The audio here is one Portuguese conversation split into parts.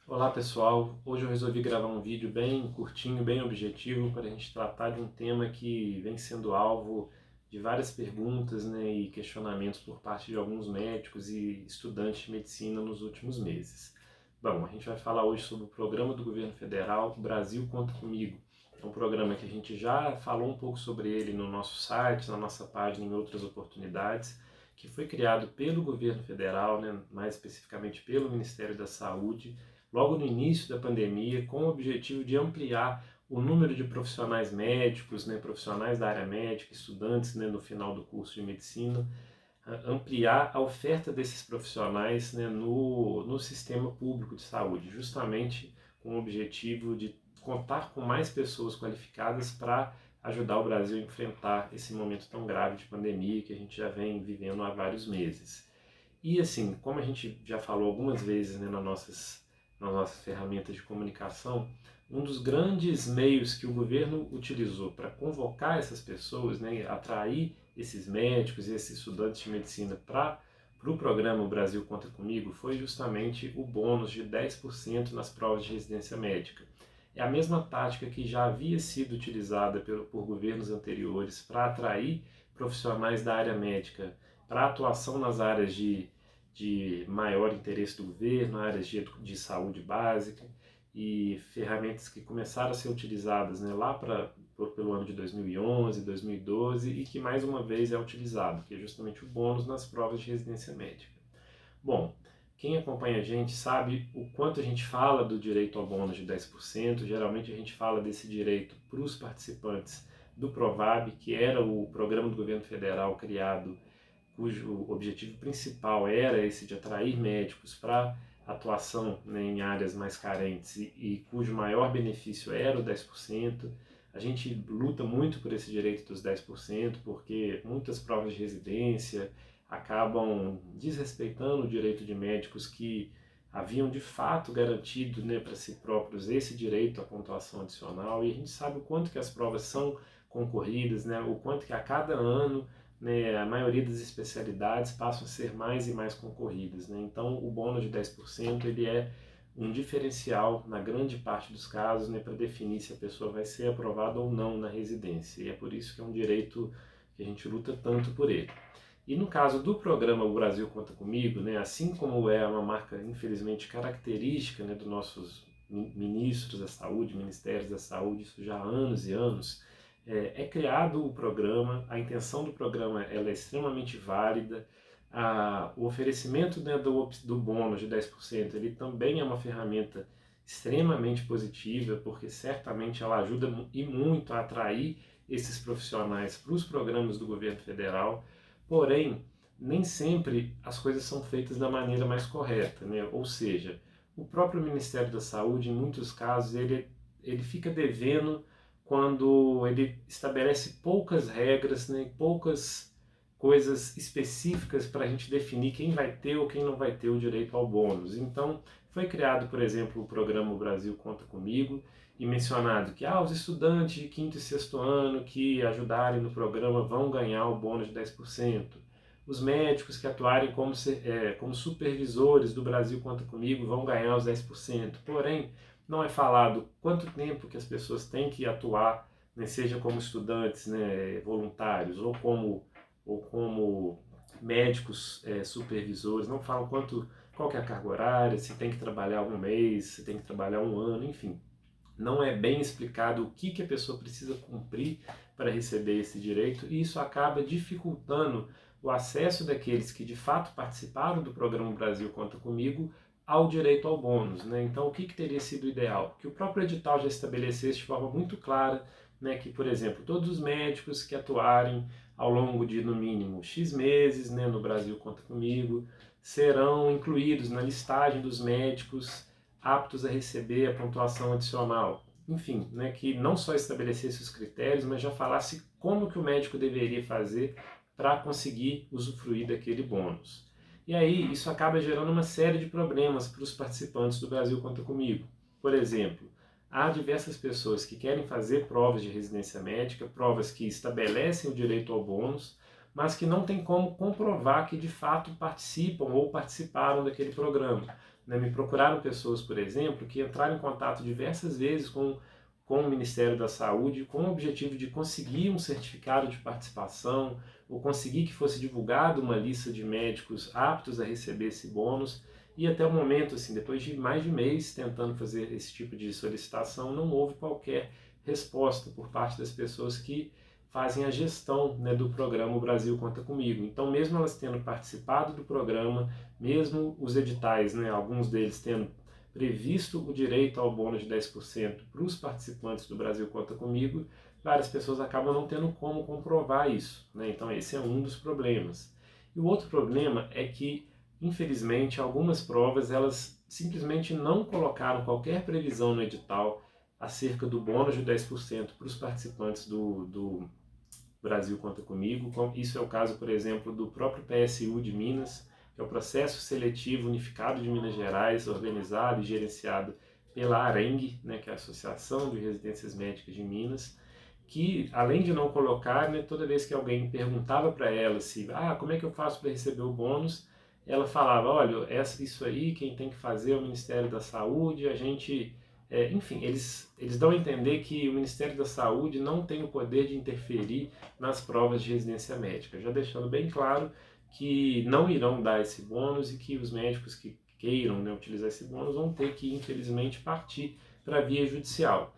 Olá pessoal, hoje eu resolvi gravar um vídeo bem curtinho, bem objetivo para a gente tratar de um tema que vem sendo alvo de várias perguntas, e questionamentos por parte de alguns médicos e estudantes de medicina nos últimos meses. Bom, a gente vai falar hoje sobre o programa do governo federal Brasil Conta Comigo. É um programa que a gente já falou um pouco sobre ele no nosso site, na nossa página, em outras oportunidades, que foi criado pelo governo federal, mais especificamente pelo Ministério da Saúde, logo no início da pandemia, com o objetivo de ampliar o número de profissionais médicos, profissionais da área médica, estudantes, no final do curso de medicina, ampliar a oferta desses profissionais, no sistema público de saúde, justamente com o objetivo de contar com mais pessoas qualificadas para ajudar o Brasil a enfrentar esse momento tão grave de pandemia que a gente já vem vivendo há vários meses. E assim, como a gente já falou algumas vezes, nas nossas ferramentas de comunicação, um dos grandes meios que o governo utilizou para convocar essas pessoas, atrair esses médicos e esses estudantes de medicina para o pro programa O Brasil Conta Comigo, foi justamente o bônus de 10% nas provas de residência médica. É a mesma tática que já havia sido utilizada por governos anteriores para atrair profissionais da área médica para atuação nas áreas de maior interesse do governo, áreas de saúde básica, e ferramentas que começaram a ser utilizadas, pelo ano de 2011, 2012, e que mais uma vez é utilizado, que é justamente o bônus nas provas de residência médica. Bom, quem acompanha a gente sabe o quanto a gente fala do direito ao bônus de 10%. Geralmente a gente fala desse direito para os participantes do Provab, que era o programa do governo federal criado, cujo objetivo principal era esse de atrair médicos para atuação, em áreas mais carentes, e cujo maior benefício era o 10%. A gente luta muito por esse direito dos 10%, porque muitas provas de residência acabam desrespeitando o direito de médicos que haviam de fato garantido, para si próprios esse direito à pontuação adicional, e a gente sabe o quanto que as provas são concorridas, o quanto que a cada ano, a maioria das especialidades passam a ser mais e mais concorridas. Então o bônus de 10% ele é um diferencial na grande parte dos casos, para definir se a pessoa vai ser aprovada ou não na residência, e é por isso que é um direito que a gente luta tanto por ele. E no caso do programa O Brasil Conta Comigo, assim como é uma marca, infelizmente, característica, dos nossos ministros da saúde, ministérios da saúde, isso já há anos e anos, é criado o programa, a intenção do programa ela é extremamente válida, o oferecimento, do bônus de 10% ele também é uma ferramenta extremamente positiva, porque certamente ela ajuda e muito a atrair esses profissionais para os programas do governo federal. Porém, nem sempre as coisas são feitas da maneira mais correta, Ou seja, o próprio Ministério da Saúde, em muitos casos, ele fica devendo quando ele estabelece poucas regras, poucas coisas específicas para a gente definir quem vai ter ou quem não vai ter o direito ao bônus. Então, foi criado, por exemplo, o programa O Brasil Conta Comigo, e mencionado que os estudantes de quinto e sexto ano que ajudarem no programa vão ganhar o bônus de 10%. Os médicos que atuarem como supervisores do Brasil Conta Comigo vão ganhar os 10%. Porém, não é falado quanto tempo que as pessoas têm que atuar, seja como estudantes, voluntários, ou como médicos supervisores. Não falam qual que é a carga horária, se tem que trabalhar um mês, se tem que trabalhar um ano, enfim. Não é bem explicado o que a pessoa precisa cumprir para receber esse direito, e isso acaba dificultando o acesso daqueles que de fato participaram do programa Brasil Conta Comigo ao direito ao bônus. Então, o que teria sido ideal? Que o próprio edital já estabelecesse de forma muito clara, que, por exemplo, todos os médicos que atuarem ao longo de, no mínimo, X meses, no Brasil Conta Comigo, serão incluídos na listagem dos médicos aptos a receber a pontuação adicional. Enfim, que não só estabelecesse os critérios, mas já falasse como que o médico deveria fazer para conseguir usufruir daquele bônus. E aí isso acaba gerando uma série de problemas para os participantes do Brasil Conta Comigo. Por exemplo, há diversas pessoas que querem fazer provas de residência médica, provas que estabelecem o direito ao bônus, mas que não tem como comprovar que de fato participam ou participaram daquele programa. né? Me procuraram pessoas, por exemplo, que entraram em contato diversas vezes com o Ministério da Saúde com o objetivo de conseguir um certificado de participação ou conseguir que fosse divulgada uma lista de médicos aptos a receber esse bônus. E até o momento, assim, depois de mais de mês tentando fazer esse tipo de solicitação, não houve qualquer resposta por parte das pessoas que fazem a gestão, né, do programa O Brasil Conta Comigo. Então, mesmo elas tendo participado do programa, mesmo os editais, né, alguns deles tendo previsto o direito ao bônus de 10% para os participantes do Brasil Conta Comigo, várias pessoas acabam não tendo como comprovar isso, né? Então esse é um dos problemas. E o outro problema é que, infelizmente, algumas provas elas simplesmente não colocaram qualquer previsão no edital acerca do bônus de 10% para os participantes do Brasil Conta Comigo. Isso é o caso, por exemplo, do próprio PSU de Minas, que é o Processo Seletivo Unificado de Minas Gerais, organizado e gerenciado pela ARENG, né, que é a Associação de Residências Médicas de Minas, que além de não colocar, né, toda vez que alguém perguntava para ela se, como é que eu faço para receber o bônus, ela falava, olha, isso aí quem tem que fazer é o Ministério da Saúde, a gente... enfim, eles dão a entender que o Ministério da Saúde não tem o poder de interferir nas provas de residência médica, já deixando bem claro que não irão dar esse bônus e que os médicos que queiram, né, utilizar esse bônus vão ter que, infelizmente, partir para a via judicial.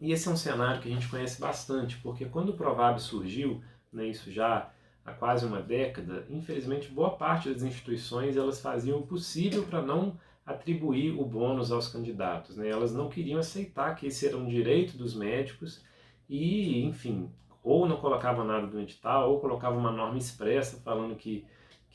E esse é um cenário que a gente conhece bastante, porque quando o Provab surgiu, né, isso já há quase uma década, infelizmente boa parte das instituições elas faziam o possível para não atribuir o bônus aos candidatos, né? Elas não queriam aceitar que esse era um direito dos médicos e, enfim, ou não colocavam nada no edital, ou colocavam uma norma expressa falando que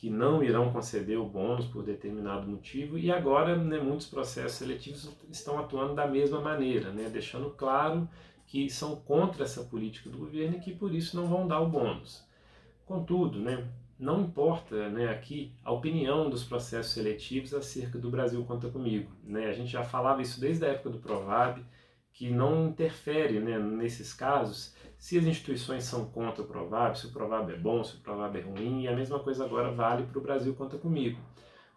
não irão conceder o bônus por determinado motivo, e agora, né, muitos processos seletivos estão atuando da mesma maneira, né, deixando claro que são contra essa política do governo e que por isso não vão dar o bônus. Contudo, né, não importa, né, aqui a opinião dos processos seletivos acerca do Brasil Conta Comigo. Né? A gente já falava isso desde a época do Provab, que não interfere, né, nesses casos se as instituições são contra o Provab, se o Provab é bom, se o Provab é ruim, e a mesma coisa agora vale para o Brasil Conta Comigo.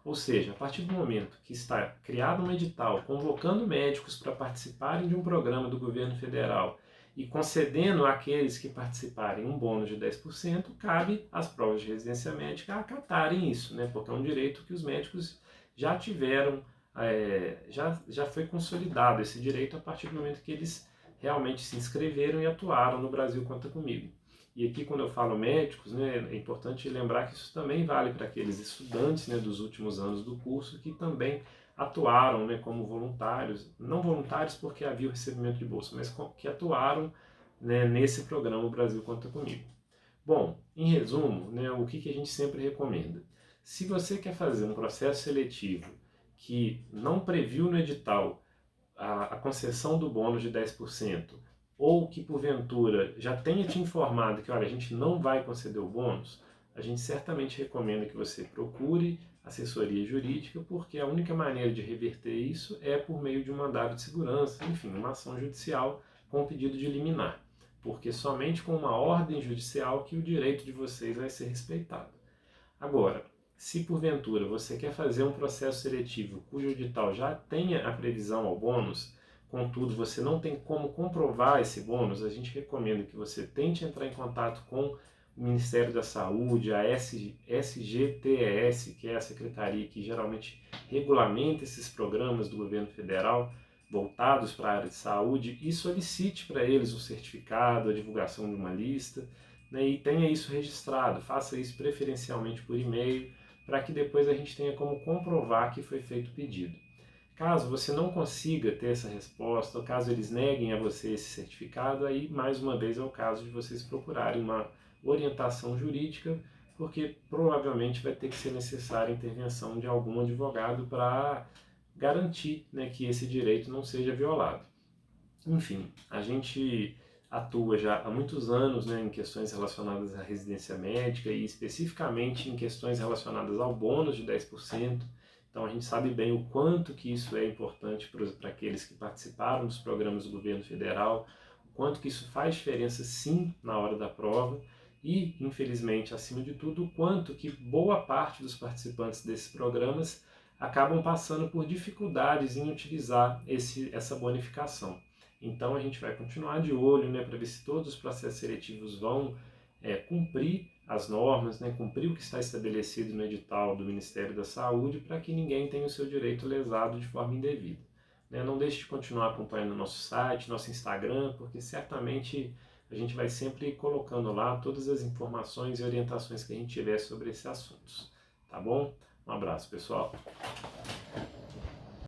Ou seja, a partir do momento que está criado um edital convocando médicos para participarem de um programa do governo federal e concedendo àqueles que participarem um bônus de 10%, cabe às provas de residência médica acatarem isso, né? Porque é um direito que os médicos já tiveram, já foi consolidado esse direito a partir do momento que eles realmente se inscreveram e atuaram no Brasil Conta Comigo. E aqui, quando eu falo médicos, né, é importante lembrar que isso também vale para aqueles estudantes, né, dos últimos anos do curso que também atuaram, né, como voluntários, não voluntários porque havia o recebimento de bolsa, mas que atuaram, né, nesse programa O Brasil Conta Comigo. Bom, em resumo, né, o que a gente sempre recomenda? Se você quer fazer um processo seletivo que não previu no edital a concessão do bônus de 10%, ou que porventura já tenha te informado que, olha, a gente não vai conceder o bônus, a gente certamente recomenda que você procure assessoria jurídica, porque a única maneira de reverter isso é por meio de um mandado de segurança, enfim, uma ação judicial com pedido de liminar, porque somente com uma ordem judicial que o direito de vocês vai ser respeitado. Agora, se porventura você quer fazer um processo seletivo cujo edital já tenha a previsão ao bônus, contudo você não tem como comprovar esse bônus, a gente recomenda que você tente entrar em contato com o Ministério da Saúde, a SGTES, que é a secretaria que geralmente regulamenta esses programas do governo federal voltados para a área de saúde, e solicite para eles o certificado, a divulgação de uma lista, né, e tenha isso registrado, faça isso preferencialmente por e-mail, para que depois a gente tenha como comprovar que foi feito o pedido. Caso você não consiga ter essa resposta, ou caso eles neguem a você esse certificado, aí mais uma vez é o caso de vocês procurarem uma orientação jurídica, porque provavelmente vai ter que ser necessária a intervenção de algum advogado para garantir, né, que esse direito não seja violado. Enfim, a gente atua já há muitos anos, né, em questões relacionadas à residência médica e especificamente em questões relacionadas ao bônus de 10%. Então a gente sabe bem o quanto que isso é importante para aqueles que participaram dos programas do governo federal, o quanto que isso faz diferença sim na hora da prova e, infelizmente, acima de tudo, o quanto que boa parte dos participantes desses programas acabam passando por dificuldades em utilizar essa bonificação. Então a gente vai continuar de olho, né, para ver se todos os processos seletivos vão cumprir as normas, né, cumprir o que está estabelecido no edital do Ministério da Saúde, para que ninguém tenha o seu direito lesado de forma indevida. Né? Não deixe de continuar acompanhando nosso site, nosso Instagram, porque certamente a gente vai sempre colocando lá todas as informações e orientações que a gente tiver sobre esses assuntos. Tá bom? Um abraço, pessoal.